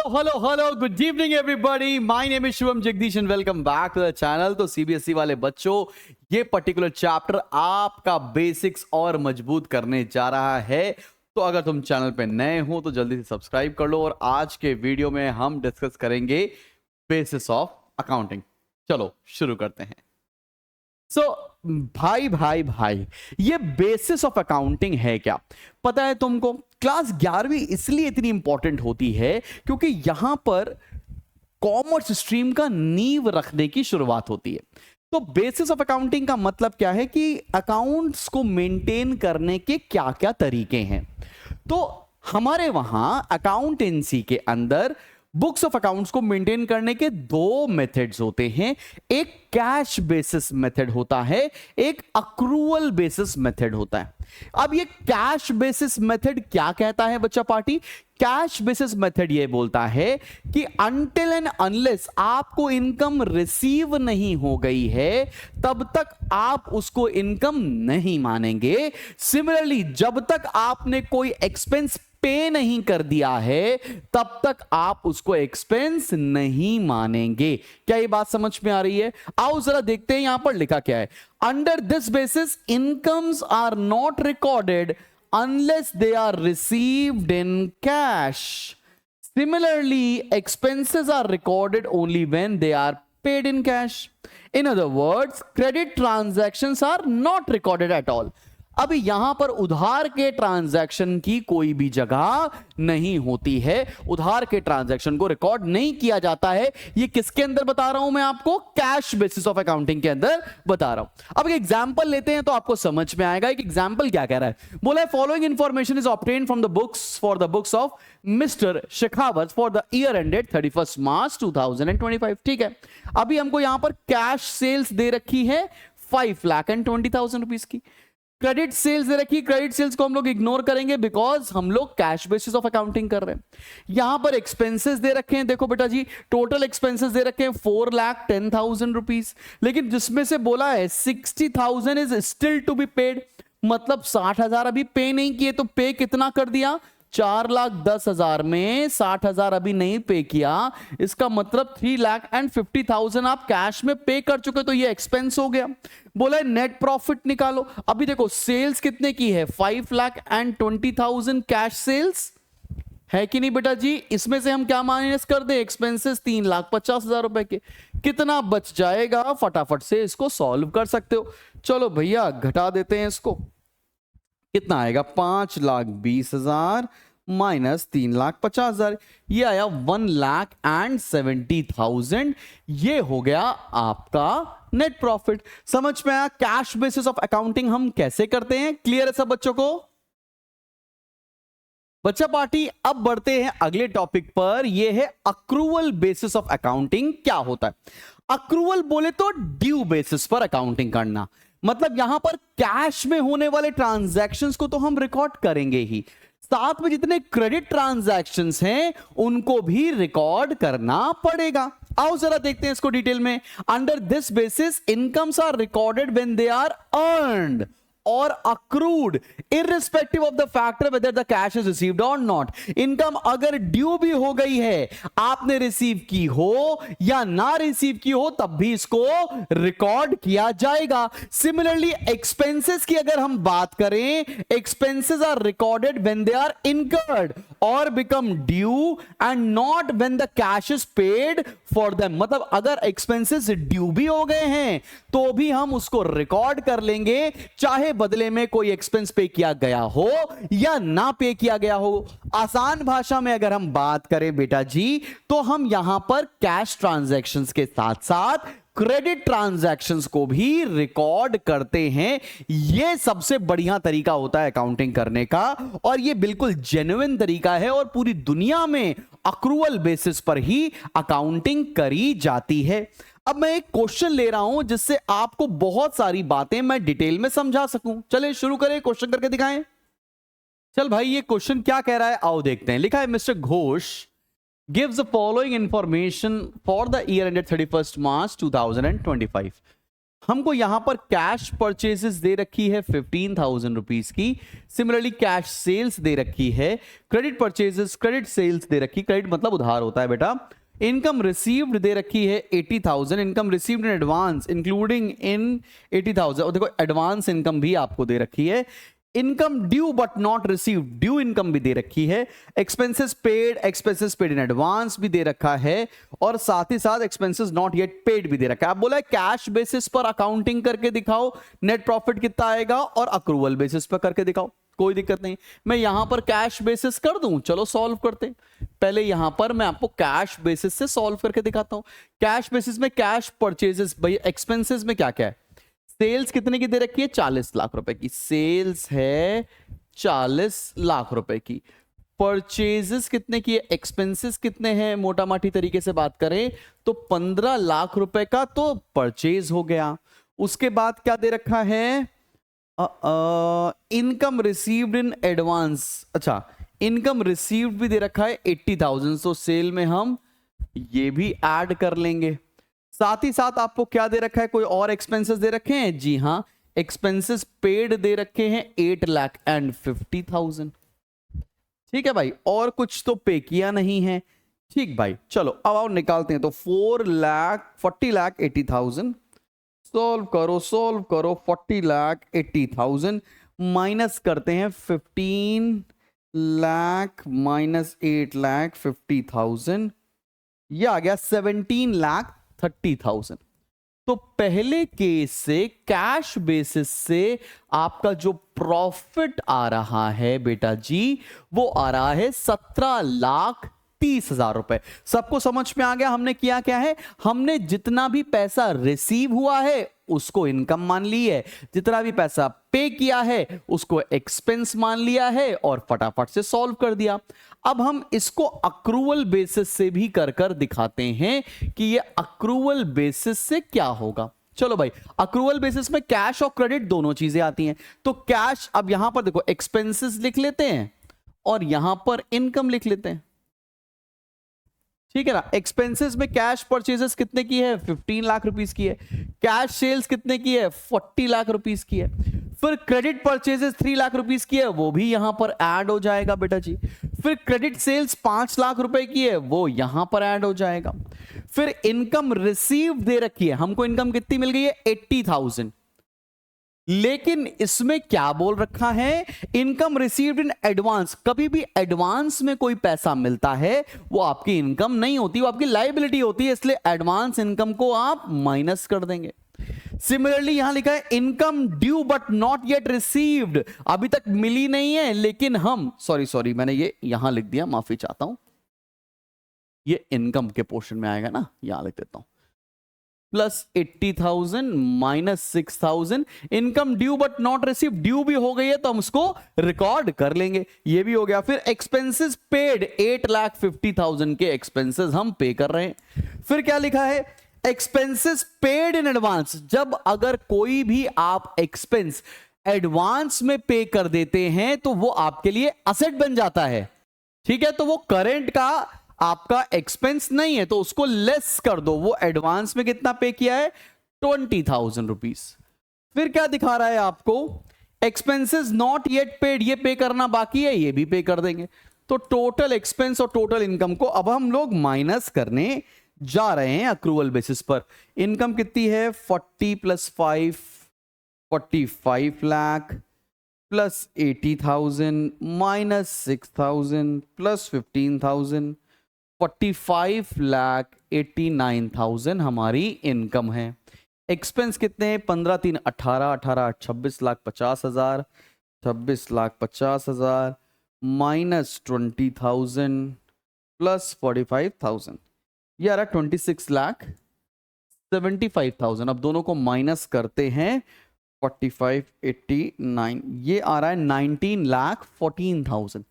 Hello good evening everybody, my name is Shubham Jagdish and welcome back to the channel. तो CBSE वाले बच्चों, ये particular chapter आपका basics और मजबूत करने जा रहा है। तो अगर तुम चैनल पे नए हो तो जल्दी से सब्सक्राइब कर लो। और आज के वीडियो में हम डिस्कस करेंगे बेसिस ऑफ अकाउंटिंग। चलो शुरू करते हैं। भाई ये बेसिस ऑफ अकाउंटिंग है क्या पता है तुमको? क्लास 11वीं इसलिए इतनी इंपॉर्टेंट होती है क्योंकि यहां पर कॉमर्स स्ट्रीम का नींव रखने की शुरुआत होती है। तो बेसिस ऑफ अकाउंटिंग का मतलब क्या है कि अकाउंट्स को मेंटेन करने के क्या क्या तरीके हैं। तो हमारे वहां अकाउंटेंसी के अंदर बुक्स ऑफ अकाउंट्स को मेंटेन करने के दो मेथड्स होते हैं। एक कैश बेसिस मेथड होता है, एक अक्रूवल बेसिस मेथड होता है। अब ये कैश बेसिस मेथड क्या कहता है बच्चा पार्टी? कैश बेसिस मेथड ये बोलता है कि अनटिल एंड अनलेस आपको इनकम रिसीव नहीं हो गई है तब तक आप उसको इनकम नहीं मानेंगे। सिमिलरली जब तक आपने कोई एक्सपेंस पे नहीं कर दिया है तब तक आप उसको एक्सपेंस नहीं मानेंगे। क्या ये बात समझ में आ रही है? आओ जरा देखते हैं यहां पर लिखा क्या है। Under this basis incomes are not recorded unless they are received in cash. Similarly, expenses are recorded only when they are paid in cash. In other words, credit transactions are not recorded at all. अभी यहां पर उधार के transaction की कोई भी जगह नहीं होती है। उधार के ट्रांजैक्शन को रिकॉर्ड नहीं किया जाता है। ये किसके अंदर बता रहा हूं मैं आपको? कैश बेसिस ऑफ अकाउंटिंग के अंदर बता रहा हूं। अब एक एग्जांपल लेते हैं तो आपको समझ में आएगा। एक एग्जांपल क्या कह रहा है? बोला है following information is obtained from the books for the books of mister Shekhawat for the year ended 31 मार्च 2025। ठीक है, अभी हमको यहां पर कैश सेल्स दे रखी है 5,20,000 रुपीज की। क्रेडिट सेल्स दे रखी, क्रेडिट सेल्स को हम लोग इग्नोर करेंगे बिकॉज हम लोग कैश बेसिस ऑफ अकाउंटिंग कर रहे हैं। यहां पर एक्सपेंसेस दे रखे हैं, देखो बेटा जी, टोटल एक्सपेंसेस दे रखे हैं 4,10,000 रुपीज, लेकिन जिसमें से बोला है 60,000 is still to be paid. मतलब 60,000 अभी पे नहीं किए, तो पे कितना कर दिया? 4,10,000 में 60,000 अभी नहीं पे किया, इसका मतलब 3,50,000 आप कैश में पे कर चुके, तो ये एक्सपेंस हो गया। बोला नेट प्रॉफिट निकालो। अभी देखो सेल्स कितने की है? 5,20,000 कैश सेल्स है कि नहीं बेटा जी? इसमें से हम क्या माइनस कर दे? एक्सपेंसेस 3,50,000 रुपए के। कितना बच जाएगा? फटाफट से इसको सॉल्व कर सकते हो। चलो भैया घटा देते हैं इसको। कितना आएगा? 5,20,000 माइनस 3,50,000, ये आया 1,70,000। ये हो गया आपका नेट प्रॉफिट। समझ में आया कैश बेसिस ऑफ अकाउंटिंग हम कैसे करते हैं? क्लियर है सब बच्चों को? बच्चा पार्टी अब बढ़ते हैं अगले टॉपिक पर। यह है अक्रूवल बेसिस ऑफ अकाउंटिंग। क्या होता है अक्रूवल? बोले तो ड्यू बेसिस पर अकाउंटिंग करना। मतलब यहां पर कैश में होने वाले ट्रांजैक्शंस को तो हम रिकॉर्ड करेंगे ही, साथ में जितने क्रेडिट ट्रांजैक्शंस हैं उनको भी रिकॉर्ड करना पड़ेगा। आओ जरा देखते हैं इसको डिटेल में। Under this basis incomes are recorded when they are earned or accrued irrespective of the factor whether the cash is received or not। Income अगर ड्यू भी हो गई है, आपने रिसीव की हो या ना रिसीव की हो, तब भी इसको रिकॉर्ड किया जाएगा। सिमिलरली एक्सपेंसेस की अगर हम बात करें, expenses are recorded when they are incurred or become due and not when the cash is paid for them. मतलब अगर एक्सपेंसेस ड्यू भी हो गए हैं तो भी हम उसको रिकॉर्ड कर लेंगे, चाहे बदले में कोई एक्सपेंस पे किया गया हो या ना पे किया गया हो। आसान भाषा में अगर हम बात करें बेटा जी, तो हम यहां पर कैश ट्रांजैक्शंस के साथ साथ क्रेडिट ट्रांजैक्शंस को भी रिकॉर्ड करते हैं। यह सबसे बढ़िया तरीका होता है अकाउंटिंग करने का, और यह बिल्कुल जेन्युइन तरीका है, और पूरी दुनिया में अक्रूवल बेसिस पर ही अकाउंटिंग करी जाती है। अब मैं एक क्वेश्चन ले रहा हूं जिससे आपको बहुत सारी बातें मैं डिटेल में समझा सकूं। चलिए शुरू करें, क्वेश्चन करके दिखाएं। चल भाई ये क्वेश्चन क्या कह रहा है, आओ देखते हैं। लिखा है mister Ghosh gives the following information for the year ended 31st March 2025। हमको यहां पर कैश परचेजेस दे रखी है 15,000 रुपीज की, सिमिलरली कैश सेल्स दे रखी है, क्रेडिट परचेजेस क्रेडिट सेल्स दे रखी, क्रेडिट मतलब उधार होता है बेटा, इनकम रिसीव्ड दे रखी है 80,000, income received in advance including in 80,000, और देखो एडवांस इनकम भी आपको दे रखी है, income due but not received due income भी दे रखी है, एक्सपेंसेस पेड इन एडवांस भी दे रखा है, और साथ ही साथ एक्सपेंसेस नॉट येट पेड भी दे रखा है। अब बोला है कैश बेसिस पर अकाउंटिंग करके दिखाओ नेट प्रॉफिट कितना आएगा, और अक्रूवल बेसिस पर करके दिखाओ, कोई दिक्कत नहीं। मैं यहां पर कैश बेसिस कर दूं, चलो सॉल्व करते। पहले यहां पर मैं आपको कैश बेसिस से सॉल्व करके दिखाता हूं। कैश बेसिस में कैश परचेजेस, भाई एक्सपेंसेस में क्या क्या है, सेल्स कितने की दे रखी है, 40 लाख रुपए की सेल्स है, 40 लाख रुपए की। परचेजेस कितने की है, एक्सपेंसेस कितने हैं, मोटा माटी तरीके से बात करें तो 15 लाख रुपए का तो परचेज हो गया। उसके बाद क्या दे रखा है, इनकम रिसीव्ड इन एडवांस, अच्छा इनकम रिसीव्ड भी दे रखा है 80,000, तो सेल में हम ये भी ऐड कर लेंगे। साथ ही साथ आपको क्या दे रखा है, कोई और एक्सपेंसेस दे रखे हैं, जी हां एक्सपेंसेस पेड दे रखे हैं 8,50,000। ठीक है भाई, और कुछ तो पे किया नहीं है। ठीक भाई, चलो अब आओ निकालते हैं। तो 40,80,000 सॉल्व करो 40,80,000 माइनस करते हैं 15 लाख माइनस 8,50,000, यह आ गया 17,30,000। तो पहले केस से कैश बेसिस से आपका जो प्रॉफिट आ रहा है बेटा जी, वो आ रहा है 17,30,000 रुपए। सबको समझ में आ गया हमने किया क्या है, हमने जितना भी पैसा रिसीव हुआ है उसको इनकम मान ली है, जितना भी पैसा पे किया है उसको एक्सपेंस मान लिया है, और फटाफट से सॉल्व कर दिया। अब हम इसको अक्रूवल बेसिस से भी कर दिखाते हैं कि ये अक्रूवल बेसिस से क्या होगा। चलो भाई, अक्रूवल बेसिस में कैश और क्रेडिट दोनों चीजें आती हैं। तो कैश, अब यहां पर देखो एक्सपेंसेस लिख लेते हैं और यहां पर इनकम लिख लेते हैं, ठीक है ना। एक्सपेंसेस में कैश परचेजेस कितने की है, 15 लाख रुपीस की है। कैश सेल्स कितने की है, 40 लाख रुपीस की है। फिर क्रेडिट परचेजेस 3 लाख रुपीस की है, वो भी यहां पर ऐड हो जाएगा बेटा जी। फिर क्रेडिट सेल्स 5 लाख रुपए की है, वो यहां पर ऐड हो जाएगा। फिर इनकम रिसीव दे रखी है, हमको इनकम कितनी मिल गई है, 80,000। लेकिन इसमें क्या बोल रखा है, इनकम रिसीव्ड इन एडवांस। कभी भी एडवांस में कोई पैसा मिलता है वो आपकी इनकम नहीं होती, वो आपकी लायबिलिटी होती है, इसलिए एडवांस इनकम को आप माइनस कर देंगे। सिमिलरली यहां लिखा है income due but not yet received, अभी तक मिली नहीं है लेकिन हम सॉरी मैंने ये यहां लिख दिया, माफी चाहता हूं, ये इनकम के पोर्शन में आएगा ना, यहां लिख देता हूं। Plus 80,000 minus 6,000, income due but not receive, due भी हो गई है तो हम उसको रिकॉर्ड कर लेंगे, ये भी हो गया। फिर एक्सपेंसेस पेड 8,50,000 के एक्सपेंसेस हम पे कर रहे हैं। फिर क्या लिखा है, एक्सपेंसेस पेड इन एडवांस। जब अगर कोई भी आप एक्सपेंस एडवांस में पे कर देते हैं तो वो आपके लिए असेट बन जाता है, ठीक है। तो वो करेंट का आपका एक्सपेंस नहीं है तो उसको लेस कर दो। वो एडवांस में कितना पे किया है, 20,000 रुपीस। फिर क्या दिखा रहा है आपको, एक्सपेंसेस नॉट येट पेड, ये पे करना बाकी है, ये भी पे कर देंगे। तो टोटल एक्सपेंस और टोटल इनकम को अब हम लोग माइनस करने जा रहे हैं अक्रूवल बेसिस पर। इनकम कितनी है, 40 plus 5 45 lakh plus 80,000 minus 6,000 plus 15,000, 45,89,000 हमारी इनकम है। एक्सपेंस कितने हैं, 15 3 18 18 26 लाख 50,000, 26 लाख 50,000 माइनस 20,000 प्लस 45,000, ये आ रहा 26 लाख 75,000। अब दोनों को माइनस करते हैं, 45 89, ये आ रहा है 19,14,000,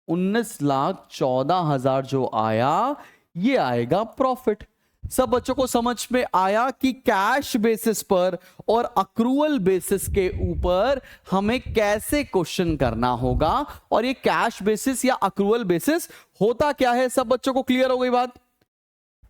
19,14,000 जो आया ये आएगा प्रॉफिट। सब बच्चों को समझ में आया कि कैश बेसिस पर और अक्रूवल बेसिस के ऊपर हमें कैसे क्वेश्चन करना होगा, और ये कैश बेसिस या अक्रूवल बेसिस होता क्या है। सब बच्चों को क्लियर हो गई बात,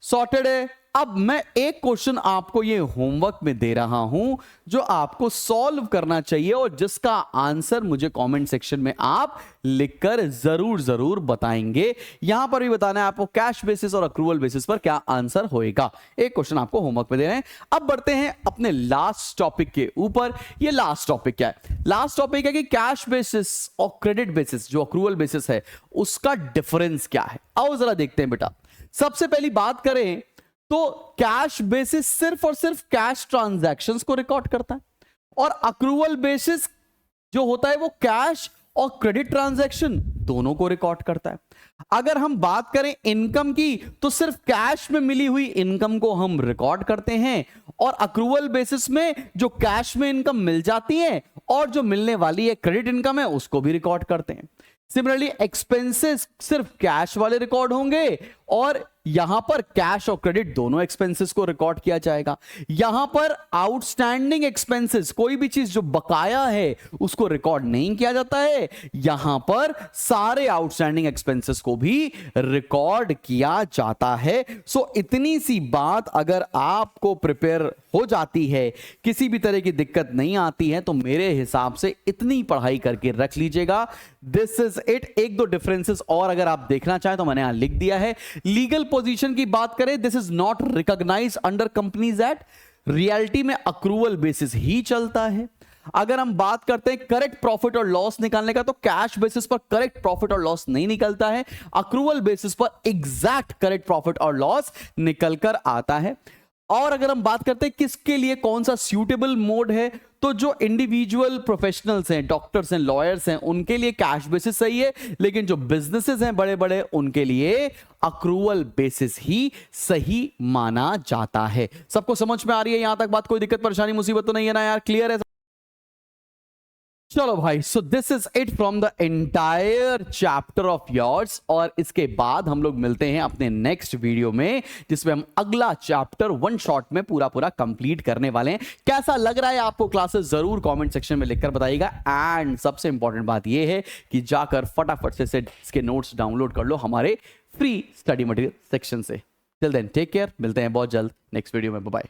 सॉर्टेड है। अब मैं एक क्वेश्चन आपको ये होमवर्क में दे रहा हूं जो आपको सॉल्व करना चाहिए और जिसका आंसर मुझे कमेंट सेक्शन में आप लिखकर जरूर जरूर बताएंगे। यहां पर भी बताना है आपको कैश बेसिस और अक्रूवल बेसिस पर क्या आंसर होएगा। एक क्वेश्चन आपको होमवर्क में दे रहे हैं। अब बढ़ते हैं अपने लास्ट टॉपिक के ऊपर। ये लास्ट टॉपिक क्या है? लास्ट टॉपिक है कि कैश बेसिस और क्रेडिट बेसिस जो अक्रूवल बेसिस है उसका डिफरेंस क्या है। आओ जरा देखते हैं बेटा। सबसे पहली बात करें तो कैश बेसिस सिर्फ और सिर्फ कैश ट्रांजैक्शंस को रिकॉर्ड करता है और अक्रूवल बेसिस जो होता है वो कैश और क्रेडिट ट्रांजैक्शन दोनों को रिकॉर्ड करता है। अगर हम बात करें इनकम की तो सिर्फ कैश में मिली हुई इनकम को हम रिकॉर्ड करते हैं और अक्रूवल बेसिस में जो कैश में इनकम मिल जाती है और जो मिलने वाली है क्रेडिट इनकम है उसको भी रिकॉर्ड करते हैं। सिमिलरली एक्सपेंसेस सिर्फ कैश वाले रिकॉर्ड होंगे और यहां पर कैश और क्रेडिट दोनों एक्सपेंसेस को रिकॉर्ड किया जाएगा। यहां पर आउटस्टैंडिंग एक्सपेंसेस कोई भी चीज जो बकाया है उसको रिकॉर्ड नहीं किया जाता है। यहां पर सारे आउटस्टैंडिंग एक्सपेंसेस को भी रिकॉर्ड किया जाता है। सो इतनी सी बात अगर आपको प्रिपेयर हो जाती है, किसी भी तरह की दिक्कत नहीं आती है, तो मेरे हिसाब से इतनी पढ़ाई करके रख लीजिएगा। This is it. एक दो डिफरेंसेस और अगर आप देखना चाहें तो मैंने यहां लिख दिया है। लीगल पोजीशन की बात करें, this is not recognized under companies act. Reality में अक्रूवल बेसिस ही चलता है। अगर हम बात करते हैं करेक्ट प्रॉफिट और लॉस निकालने का तो कैश बेसिस पर करेक्ट प्रॉफिट और लॉस नहीं निकलता है, अक्रूवल बेसिस पर एग्जैक्ट करेक्ट प्रॉफिट और लॉस निकलकर आता है। और अगर हम बात करते हैं किसके लिए कौन सा सूटेबल मोड है, तो जो इंडिविजुअल प्रोफेशनल्स हैं, डॉक्टर्स हैं, लॉयर्स हैं, उनके लिए कैश बेसिस सही है, लेकिन जो बिजनेसेस हैं बड़े बड़े उनके लिए अक्रूवल बेसिस ही सही माना जाता है। सबको समझ में आ रही है यहां तक बात? कोई दिक्कत परेशानी मुसीबत तो नहीं है ना यार? क्लियर है? चलो भाई, so this is it from the entire chapter of yours. और इसके बाद हम लोग मिलते हैं अपने नेक्स्ट वीडियो में जिसमें हम अगला चैप्टर वन शॉट में पूरा पूरा कंप्लीट करने वाले हैं। कैसा लग रहा है आपको क्लासेस जरूर कमेंट सेक्शन में लिखकर बताइएगा। एंड सबसे इंपॉर्टेंट बात यह है कि जाकर फटाफट से इसके नोट्स डाउनलोड कर लो हमारे फ्री स्टडी मटेरियल सेक्शन से। टिल देन टेक केयर, मिलते हैं बहुत जल्द नेक्स्ट वीडियो में। Bye bye.